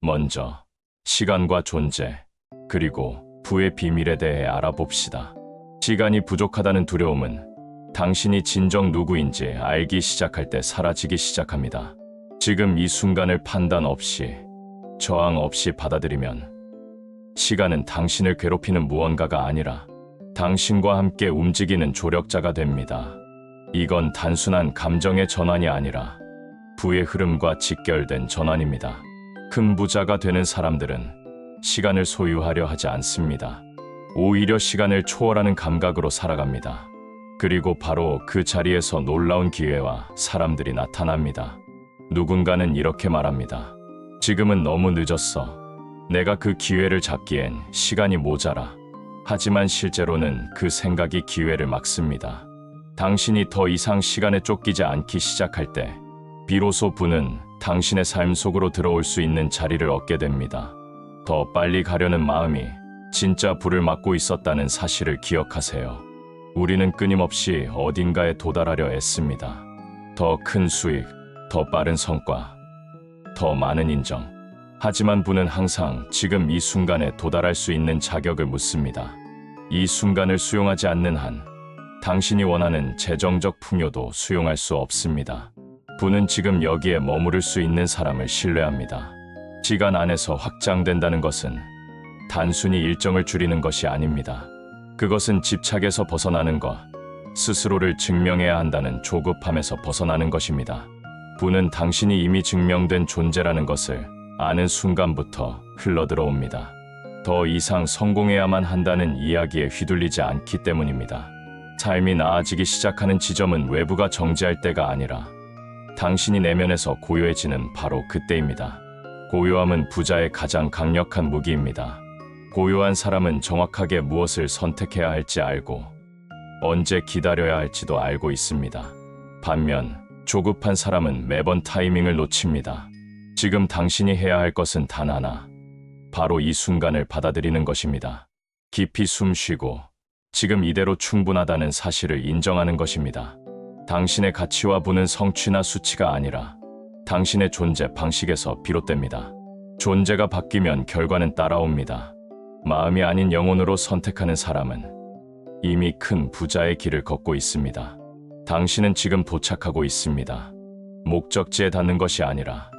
먼저 시간과 존재, 그리고 부의 비밀에 대해 알아봅시다. 시간이 부족하다는 두려움은 당신이 진정 누구인지 알기 시작할 때 사라지기 시작합니다. 지금 이 순간을 판단 없이, 저항 없이 받아들이면 시간은 당신을 괴롭히는 무언가가 아니라 당신과 함께 움직이는 조력자가 됩니다. 이건 단순한 감정의 전환이 아니라 부의 흐름과 직결된 전환입니다. 큰 부자가 되는 사람들은 시간을 소유하려 하지 않습니다. 오히려 시간을 초월하는 감각으로 살아갑니다. 그리고 바로 그 자리에서 놀라운 기회와 사람들이 나타납니다. 누군가는 이렇게 말합니다. 지금은 너무 늦었어. 내가 그 기회를 잡기엔 시간이 모자라. 하지만 실제로는 그 생각이 기회를 막습니다. 당신이 더 이상 시간에 쫓기지 않기 시작할 때 비로소 부는 당신의 삶 속으로 들어올 수 있는 자리를 얻게 됩니다. 더 빨리 가려는 마음이 진짜 불을 막고 있었다는 사실을 기억하세요. 우리는 끊임없이 어딘가에 도달하려 애씁니다. 더 큰 수익, 더 빠른 성과, 더 많은 인정. 하지만 부는 항상 지금 이 순간에 도달할 수 있는 자격을 묻습니다. 이 순간을 수용하지 않는 한 당신이 원하는 재정적 풍요도 수용할 수 없습니다. 부는 지금 여기에 머무를 수 있는 사람을 신뢰합니다. 시간 안에서 확장된다는 것은 단순히 일정을 줄이는 것이 아닙니다. 그것은 집착에서 벗어나는 것, 스스로를 증명해야 한다는 조급함에서 벗어나는 것입니다. 부는 당신이 이미 증명된 존재라는 것을 아는 순간부터 흘러들어옵니다. 더 이상 성공해야만 한다는 이야기에 휘둘리지 않기 때문입니다. 삶이 나아지기 시작하는 지점은 외부가 정지할 때가 아니라 당신이 내면에서 고요해지는 바로 그때입니다. 고요함은 부자의 가장 강력한 무기입니다. 고요한 사람은 정확하게 무엇을 선택해야 할지 알고 언제 기다려야 할지도 알고 있습니다. 반면 조급한 사람은 매번 타이밍을 놓칩니다. 지금 당신이 해야 할 것은 단 하나, 바로 이 순간을 받아들이는 것입니다. 깊이 숨 쉬고 지금 이대로 충분하다는 사실을 인정하는 것입니다. 당신의 가치와 부는 성취나 수치가 아니라 당신의 존재 방식에서 비롯됩니다. 존재가 바뀌면 결과는 따라옵니다. 마음이 아닌 영혼으로 선택하는 사람은 이미 큰 부자의 길을 걷고 있습니다. 당신은 지금 도착하고 있습니다. 목적지에 닿는 것이 아니라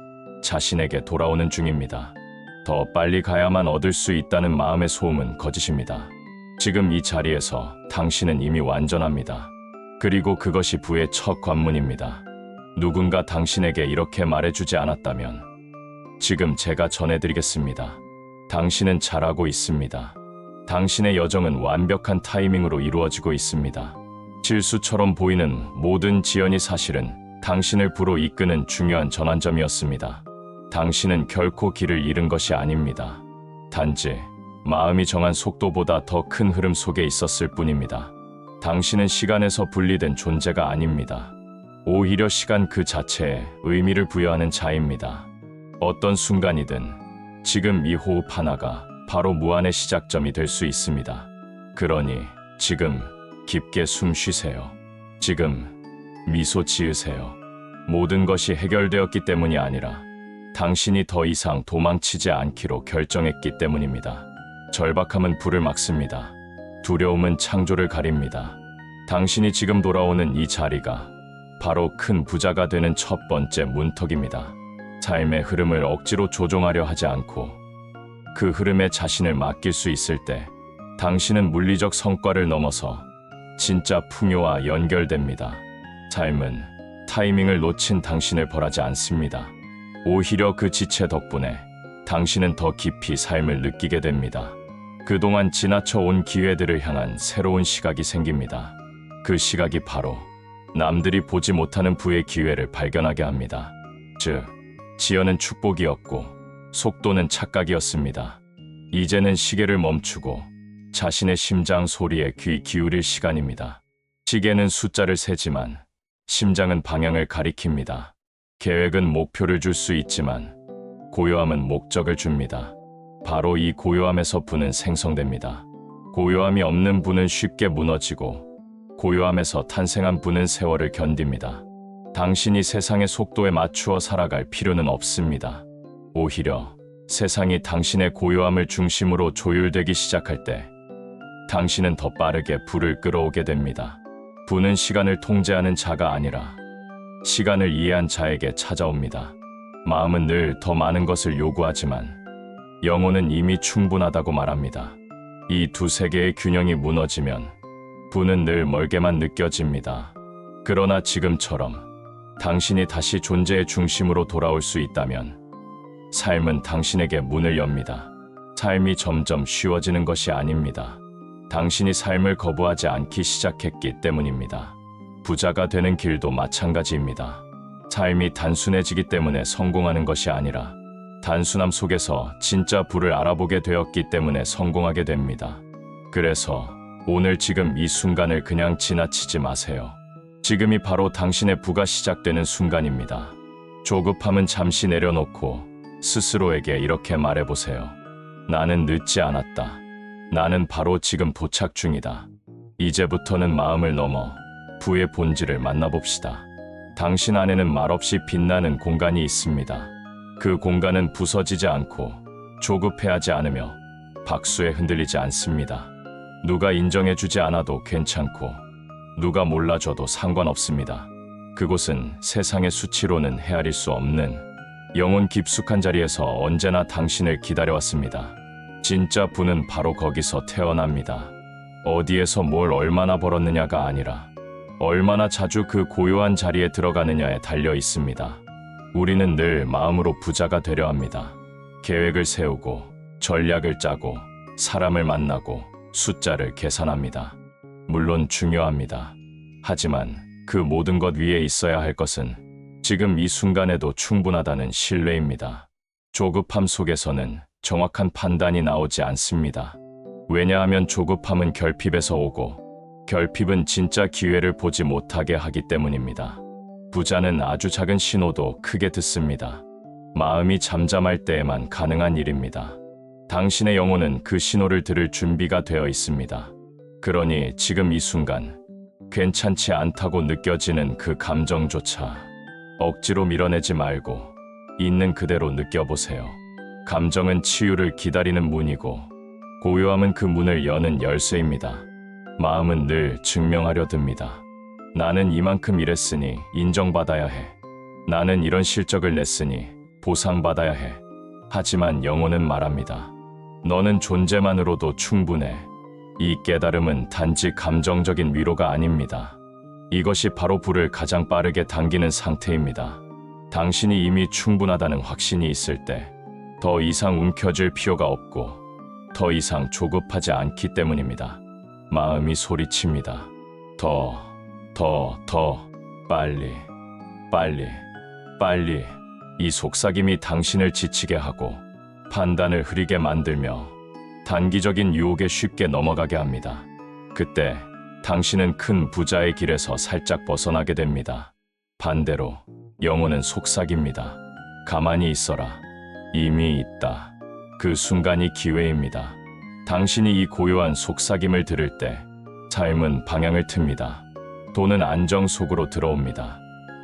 자신에게 돌아오는 중입니다. 더 빨리 가야만 얻을 수 있다는 마음의 소음은 거짓입니다. 지금 이 자리에서 당신은 이미 완전합니다. 그리고 그것이 부의 첫 관문입니다. 누군가 당신에게 이렇게 말해주지 않았다면 지금 제가 전해드리겠습니다. 당신은 잘하고 있습니다. 당신의 여정은 완벽한 타이밍으로 이루어지고 있습니다. 실수처럼 보이는 모든 지연이 사실은 당신을 부로 이끄는 중요한 전환점이었습니다. 당신은 결코 길을 잃은 것이 아닙니다. 단지 마음이 정한 속도보다 더 큰 흐름 속에 있었을 뿐입니다. 당신은 시간에서 분리된 존재가 아닙니다. 오히려 시간 그 자체에 의미를 부여하는 자입니다. 어떤 순간이든 지금 이 호흡 하나가 바로 무한의 시작점이 될 수 있습니다. 그러니 지금 깊게 숨 쉬세요. 지금 미소 지으세요. 모든 것이 해결되었기 때문이 아니라 당신이 더 이상 도망치지 않기로 결정했기 때문입니다. 절박함은 불을 막습니다. 두려움은 창조를 가립니다. 당신이 지금 돌아오는 이 자리가 바로 큰 부자가 되는 첫 번째 문턱입니다. 삶의 흐름을 억지로 조종하려 하지 않고 그 흐름에 자신을 맡길 수 있을 때 당신은 물리적 성과를 넘어서 진짜 풍요와 연결됩니다. 삶은 타이밍을 놓친 당신을 벌하지 않습니다. 오히려 그 지체 덕분에 당신은 더 깊이 삶을 느끼게 됩니다. 그동안 지나쳐 온 기회들을 향한 새로운 시각이 생깁니다. 그 시각이 바로 남들이 보지 못하는 부의 기회를 발견하게 합니다. 즉, 지연은 축복이었고 속도는 착각이었습니다. 이제는 시계를 멈추고 자신의 심장 소리에 귀 기울일 시간입니다. 시계는 숫자를 세지만 심장은 방향을 가리킵니다. 계획은 목표를 줄 수 있지만 고요함은 목적을 줍니다. 바로 이 고요함에서 부는 생성됩니다. 고요함이 없는 부는 쉽게 무너지고 고요함에서 탄생한 부는 세월을 견딥니다. 당신이 세상의 속도에 맞추어 살아갈 필요는 없습니다. 오히려 세상이 당신의 고요함을 중심으로 조율되기 시작할 때 당신은 더 빠르게 부를 끌어오게 됩니다. 부는 시간을 통제하는 자가 아니라 시간을 이해한 자에게 찾아옵니다. 마음은 늘 더 많은 것을 요구하지만 영혼은 이미 충분하다고 말합니다. 이 두 세계의 균형이 무너지면 부는 늘 멀게만 느껴집니다. 그러나 지금처럼 당신이 다시 존재의 중심으로 돌아올 수 있다면 삶은 당신에게 문을 엽니다. 삶이 점점 쉬워지는 것이 아닙니다. 당신이 삶을 거부하지 않기 시작했기 때문입니다. 부자가 되는 길도 마찬가지입니다. 삶이 단순해지기 때문에 성공하는 것이 아니라 단순함 속에서 진짜 부를 알아보게 되었기 때문에 성공하게 됩니다. 그래서 오늘 지금 이 순간을 그냥 지나치지 마세요. 지금이 바로 당신의 부가 시작되는 순간입니다. 조급함은 잠시 내려놓고 스스로에게 이렇게 말해보세요. 나는 늦지 않았다. 나는 바로 지금 도착 중이다. 이제부터는 마음을 넘어 부의 본질을 만나봅시다. 당신 안에는 말없이 빛나는 공간이 있습니다. 그 공간은 부서지지 않고 조급해하지 않으며 박수에 흔들리지 않습니다. 누가 인정해주지 않아도 괜찮고 누가 몰라줘도 상관없습니다. 그곳은 세상의 수치로는 헤아릴 수 없는 영혼 깊숙한 자리에서 언제나 당신을 기다려왔습니다. 진짜 부는 바로 거기서 태어납니다. 어디에서 뭘 얼마나 벌었느냐가 아니라 얼마나 자주 그 고요한 자리에 들어가느냐에 달려 있습니다. 우리는 늘 마음으로 부자가 되려 합니다. 계획을 세우고 전략을 짜고 사람을 만나고 숫자를 계산합니다. 물론 중요합니다. 하지만 그 모든 것 위에 있어야 할 것은 지금 이 순간에도 충분하다는 신뢰입니다. 조급함 속에서는 정확한 판단이 나오지 않습니다. 왜냐하면 조급함은 결핍에서 오고 결핍은 진짜 기회를 보지 못하게 하기 때문입니다. 부자는 아주 작은 신호도 크게 듣습니다. 마음이 잠잠할 때에만 가능한 일입니다. 당신의 영혼은 그 신호를 들을 준비가 되어 있습니다. 그러니 지금 이 순간 괜찮지 않다고 느껴지는 그 감정조차 억지로 밀어내지 말고 있는 그대로 느껴보세요. 감정은 치유를 기다리는 문이고 고요함은 그 문을 여는 열쇠입니다. 마음은 늘 증명하려 듭니다. 나는 이만큼 일했으니 인정받아야 해. 나는 이런 실적을 냈으니 보상받아야 해. 하지만 영혼은 말합니다. 너는 존재만으로도 충분해. 이 깨달음은 단지 감정적인 위로가 아닙니다. 이것이 바로 부를 가장 빠르게 당기는 상태입니다. 당신이 이미 충분하다는 확신이 있을 때 더 이상 움켜쥘 필요가 없고 더 이상 조급하지 않기 때문입니다. 마음이 소리칩니다. 더, 빨리, 빨리. 이 속삭임이 당신을 지치게 하고 판단을 흐리게 만들며 단기적인 유혹에 쉽게 넘어가게 합니다. 그때 당신은 큰 부자의 길에서 살짝 벗어나게 됩니다. 반대로 영혼은 속삭입니다. 가만히 있어라. 이미 있다. 그 순간이 기회입니다. 당신이 이 고요한 속삭임을 들을 때 삶은 방향을 틉니다. 돈은 안정 속으로 들어옵니다.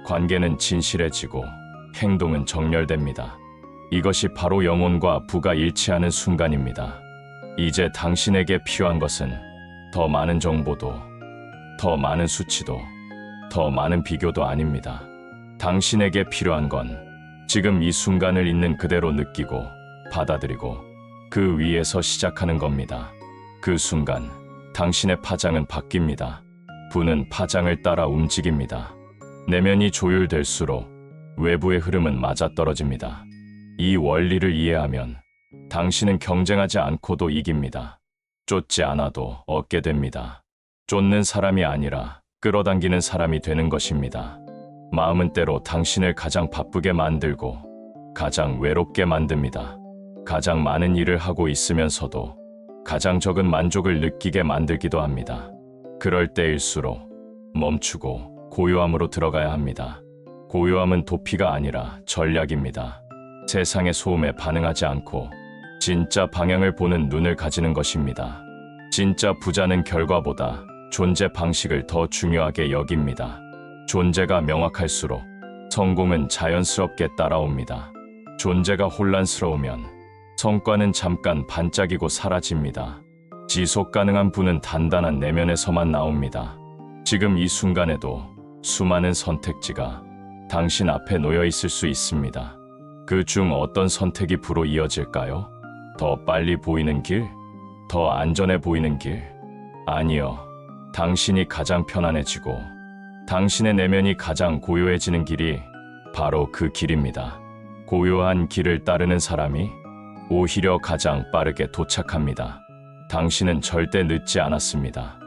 관계는 진실해지고 행동은 정렬됩니다. 이것이 바로 영혼과 부가 일치하는 순간입니다. 이제 당신에게 필요한 것은 더 많은 정보도, 더 많은 수치도, 더 많은 비교도 아닙니다. 당신에게 필요한 건 지금 이 순간을 있는 그대로 느끼고 받아들이고 그 위에서 시작하는 겁니다. 그 순간 당신의 파장은 바뀝니다. 부는 파장을 따라 움직입니다. 내면이 조율될수록 외부의 흐름은 맞아떨어집니다. 이 원리를 이해하면 당신은 경쟁하지 않고도 이깁니다. 쫓지 않아도 얻게 됩니다. 쫓는 사람이 아니라 끌어당기는 사람이 되는 것입니다. 마음은 때로 당신을 가장 바쁘게 만들고 가장 외롭게 만듭니다. 가장 많은 일을 하고 있으면서도 가장 적은 만족을 느끼게 만들기도 합니다. 그럴 때일수록 멈추고 고요함으로 들어가야 합니다. 고요함은 도피가 아니라 전략입니다. 세상의 소음에 반응하지 않고 진짜 방향을 보는 눈을 가지는 것입니다. 진짜 부자는 결과보다 존재 방식을 더 중요하게 여깁니다. 존재가 명확할수록 성공은 자연스럽게 따라옵니다. 존재가 혼란스러우면 성과는 잠깐 반짝이고 사라집니다. 지속 가능한 부는 단단한 내면에서만 나옵니다. 지금 이 순간에도 수많은 선택지가 당신 앞에 놓여 있을 수 있습니다. 그 중 어떤 선택이 부로 이어질까요? 더 빨리 보이는 길? 더 안전해 보이는 길? 아니요. 당신이 가장 편안해지고 당신의 내면이 가장 고요해지는 길이 바로 그 길입니다. 고요한 길을 따르는 사람이 오히려 가장 빠르게 도착합니다. 당신은 절대 늦지 않았습니다.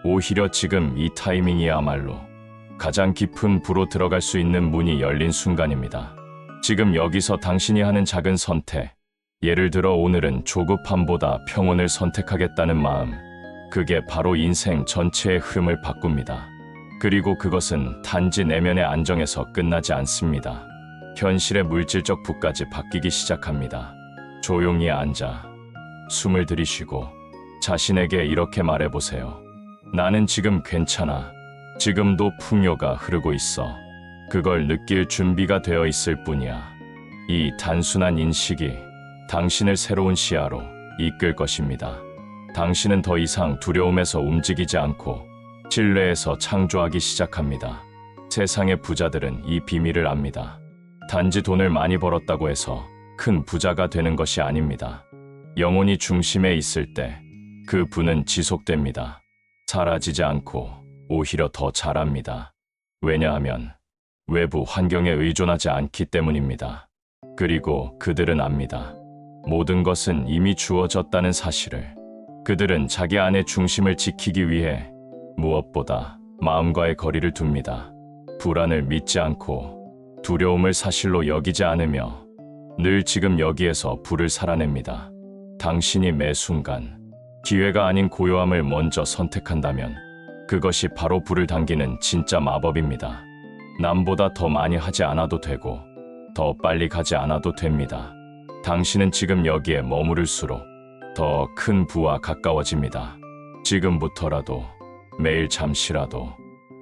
오히려 지금 이 타이밍이야말로 가장 깊은 부로 들어갈 수 있는 문이 열린 순간입니다. 지금 여기서 당신이 하는 작은 선택, 예를 들어 오늘은 조급함보다 평온을 선택하겠다는 마음, 그게 바로 인생 전체의 흐름을 바꿉니다. 그리고 그것은 단지 내면의 안정에서 끝나지 않습니다. 현실의 물질적 부까지 바뀌기 시작합니다. 조용히 앉아 숨을 들이쉬고 자신에게 이렇게 말해보세요. 나는 지금 괜찮아. 지금도 풍요가 흐르고 있어. 그걸 느낄 준비가 되어 있을 뿐이야. 이 단순한 인식이 당신을 새로운 시야로 이끌 것입니다. 당신은 더 이상 두려움에서 움직이지 않고 신뢰에서 창조하기 시작합니다. 세상의 부자들은 이 비밀을 압니다. 단지 돈을 많이 벌었다고 해서 큰 부자가 되는 것이 아닙니다. 영혼이 중심에 있을 때 그 부는 지속됩니다. 사라지지 않고 오히려 더 자랍니다. 왜냐하면 외부 환경에 의존하지 않기 때문입니다. 그리고 그들은 압니다. 모든 것은 이미 주어졌다는 사실을. 그들은 자기 안의 중심을 지키기 위해 무엇보다 마음과의 거리를 둡니다. 불안을 믿지 않고 두려움을 사실로 여기지 않으며 늘 지금 여기에서 불을 살아냅니다. 당신이 매 순간 기회가 아닌 고요함을 먼저 선택한다면 그것이 바로 불을 당기는 진짜 마법입니다. 남보다 더 많이 하지 않아도 되고 더 빨리 가지 않아도 됩니다. 당신은 지금 여기에 머무를수록 더 큰 부와 가까워집니다. 지금부터라도 매일 잠시라도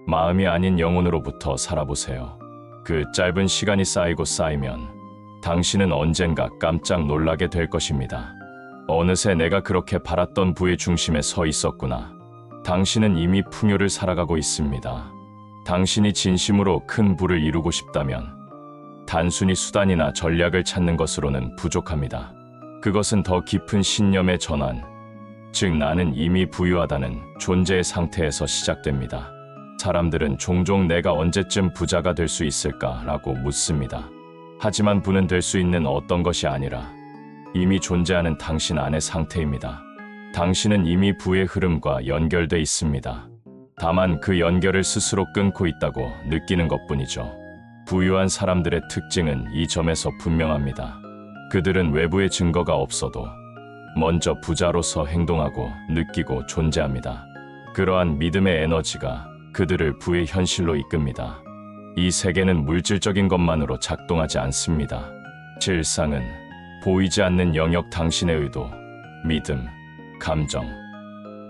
마음이 아닌 영혼으로부터 살아보세요. 그 짧은 시간이 쌓이고 쌓이면 당신은 언젠가 깜짝 놀라게 될 것입니다. 어느새 내가 그렇게 바랐던 부의 중심에 서 있었구나. 당신은 이미 풍요를 살아가고 있습니다. 당신이 진심으로 큰 부를 이루고 싶다면 단순히 수단이나 전략을 찾는 것으로는 부족합니다. 그것은 더 깊은 신념의 전환, 즉 나는 이미 부유하다는 존재의 상태에서 시작됩니다. 사람들은 종종 내가 언제쯤 부자가 될 수 있을까라고 묻습니다. 하지만 부는 될 수 있는 어떤 것이 아니라 이미 존재하는 당신 안의 상태입니다. 당신은 이미 부의 흐름과 연결돼 있습니다. 다만 그 연결을 스스로 끊고 있다고 느끼는 것뿐이죠. 부유한 사람들의 특징은 이 점에서 분명합니다. 그들은 외부의 증거가 없어도 먼저 부자로서 행동하고 느끼고 존재합니다. 그러한 믿음의 에너지가 그들을 부의 현실로 이끕니다. 이 세계는 물질적인 것만으로 작동하지 않습니다. 실상은 보이지 않는 영역, 당신의 의도, 믿음, 감정,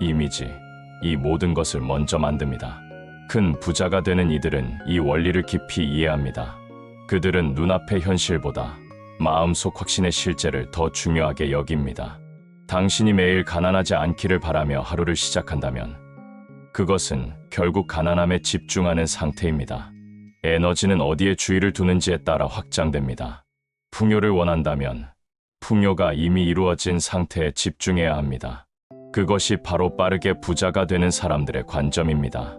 이미지, 이 모든 것을 먼저 만듭니다. 큰 부자가 되는 이들은 이 원리를 깊이 이해합니다. 그들은 눈앞의 현실보다 마음속 확신의 실제를 더 중요하게 여깁니다. 당신이 매일 가난하지 않기를 바라며 하루를 시작한다면 그것은 결국 가난함에 집중하는 상태입니다. 에너지는 어디에 주의를 두는지에 따라 확장됩니다. 풍요를 원한다면 풍요가 이미 이루어진 상태에 집중해야 합니다. 그것이 바로 빠르게 부자가 되는 사람들의 관점입니다.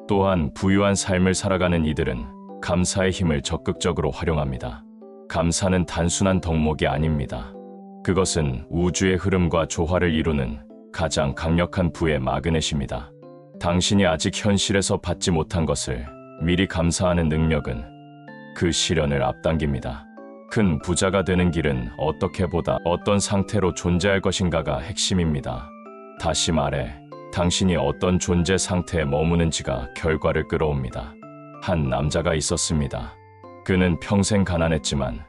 또한 부유한 삶을 살아가는 이들은 감사의 힘을 적극적으로 활용합니다. 감사는 단순한 덕목이 아닙니다. 그것은 우주의 흐름과 조화를 이루는 가장 강력한 부의 마그넷입니다. 당신이 아직 현실에서 받지 못한 것을 미리 감사하는 능력은 그 실현을 앞당깁니다. 큰 부자가 되는 길은 어떻게 보다 어떤 상태로 존재할 것인가가 핵심입니다. 다시 말해, 당신이 어떤 존재 상태에 머무는지가 결과를 끌어옵니다. 한 남자가 있었습니다. 그는 평생 가난했지만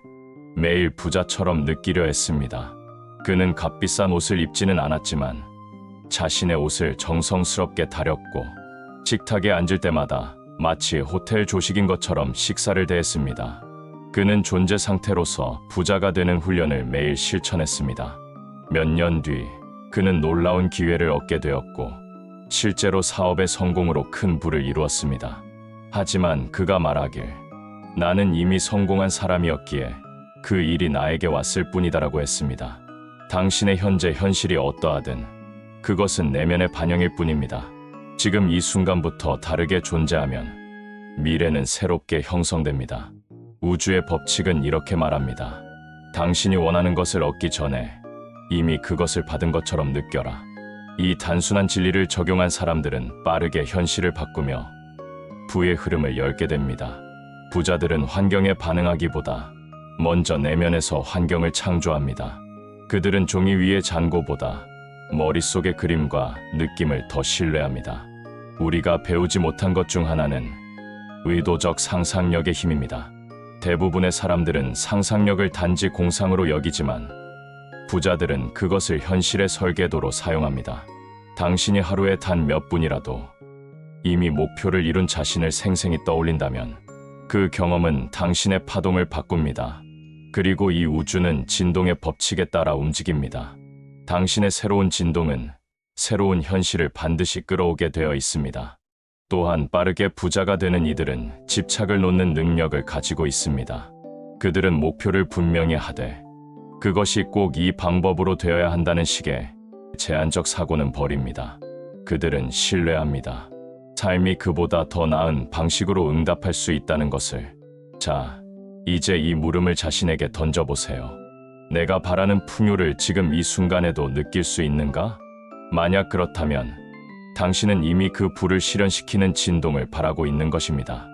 매일 부자처럼 느끼려 했습니다. 그는 값비싼 옷을 입지는 않았지만 자신의 옷을 정성스럽게 다렸고 식탁에 앉을 때마다 마치 호텔 조식인 것처럼 식사를 대했습니다. 그는 존재 상태로서 부자가 되는 훈련을 매일 실천했습니다. 몇 년 뒤 그는 놀라운 기회를 얻게 되었고 실제로 사업의 성공으로 큰 부를 이루었습니다. 하지만 그가 말하길 나는 이미 성공한 사람이었기에 그 일이 나에게 왔을 뿐이다라고 했습니다. 당신의 현재 현실이 어떠하든 그것은 내면의 반영일 뿐입니다. 지금 이 순간부터 다르게 존재하면 미래는 새롭게 형성됩니다. 우주의 법칙은 이렇게 말합니다. 당신이 원하는 것을 얻기 전에 이미 그것을 받은 것처럼 느껴라. 이 단순한 진리를 적용한 사람들은 빠르게 현실을 바꾸며 부의 흐름을 열게 됩니다. 부자들은 환경에 반응하기보다 먼저 내면에서 환경을 창조합니다. 그들은 종이 위의 잔고보다 머릿속의 그림과 느낌을 더 신뢰합니다. 우리가 배우지 못한 것 중 하나는 의도적 상상력의 힘입니다. 대부분의 사람들은 상상력을 단지 공상으로 여기지만 부자들은 그것을 현실의 설계도로 사용합니다. 당신이 하루에 단 몇 분이라도 이미 목표를 이룬 자신을 생생히 떠올린다면 그 경험은 당신의 파동을 바꿉니다. 그리고 이 우주는 진동의 법칙에 따라 움직입니다. 당신의 새로운 진동은 새로운 현실을 반드시 끌어오게 되어 있습니다. 또한 빠르게 부자가 되는 이들은 집착을 놓는 능력을 가지고 있습니다. 그들은 목표를 분명히 하되 그것이 꼭 이 방법으로 되어야 한다는 식의 제한적 사고는 버립니다. 그들은 신뢰합니다. 삶이 그보다 더 나은 방식으로 응답할 수 있다는 것을. 자, 이제 이 물음을 자신에게 던져보세요. 내가 바라는 풍요를 지금 이 순간에도 느낄 수 있는가? 만약 그렇다면 당신은 이미 그 부를 실현시키는 진동을 바라고 있는 것입니다.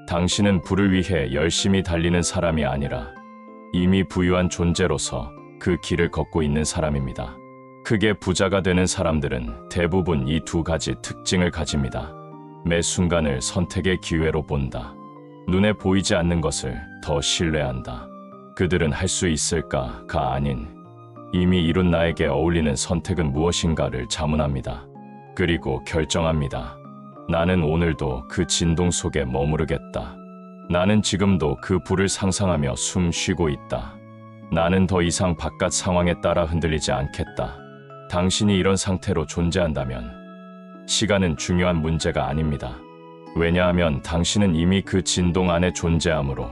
당신은 부를 위해 열심히 달리는 사람이 아니라 이미 부유한 존재로서 그 길을 걷고 있는 사람입니다. 크게 부자가 되는 사람들은 대부분 이 두 가지 특징을 가집니다. 매 순간을 선택의 기회로 본다. 눈에 보이지 않는 것을 더 신뢰한다. 그들은 할 수 있을까가 아닌 이미 이룬 나에게 어울리는 선택은 무엇인가를 자문합니다. 그리고 결정합니다. 나는 오늘도 그 진동 속에 머무르겠다. 나는 지금도 그 불을 상상하며 숨 쉬고 있다. 나는 더 이상 바깥 상황에 따라 흔들리지 않겠다. 당신이 이런 상태로 존재한다면 시간은 중요한 문제가 아닙니다. 왜냐하면 당신은 이미 그 진동 안에 존재하므로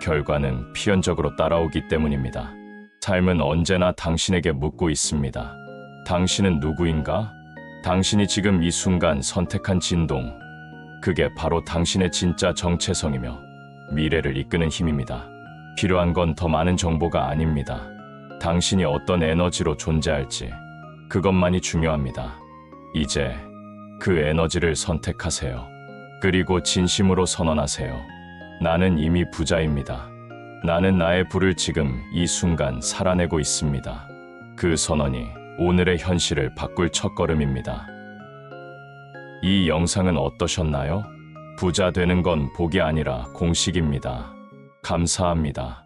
결과는 필연적으로 따라오기 때문입니다. 삶은 언제나 당신에게 묻고 있습니다. 당신은 누구인가? 당신이 지금 이 순간 선택한 진동, 그게 바로 당신의 진짜 정체성이며 미래를 이끄는 힘입니다. 필요한 건 더 많은 정보가 아닙니다. 당신이 어떤 에너지로 존재할지, 그것만이 중요합니다. 이제 그 에너지를 선택하세요. 그리고 진심으로 선언하세요. 나는 이미 부자입니다. 나는 나의 부를 지금 이 순간 살아내고 있습니다. 그 선언이 오늘의 현실을 바꿀 첫걸음입니다. 이 영상은 어떠셨나요? 부자 되는 건 복이 아니라 공식입니다. 감사합니다.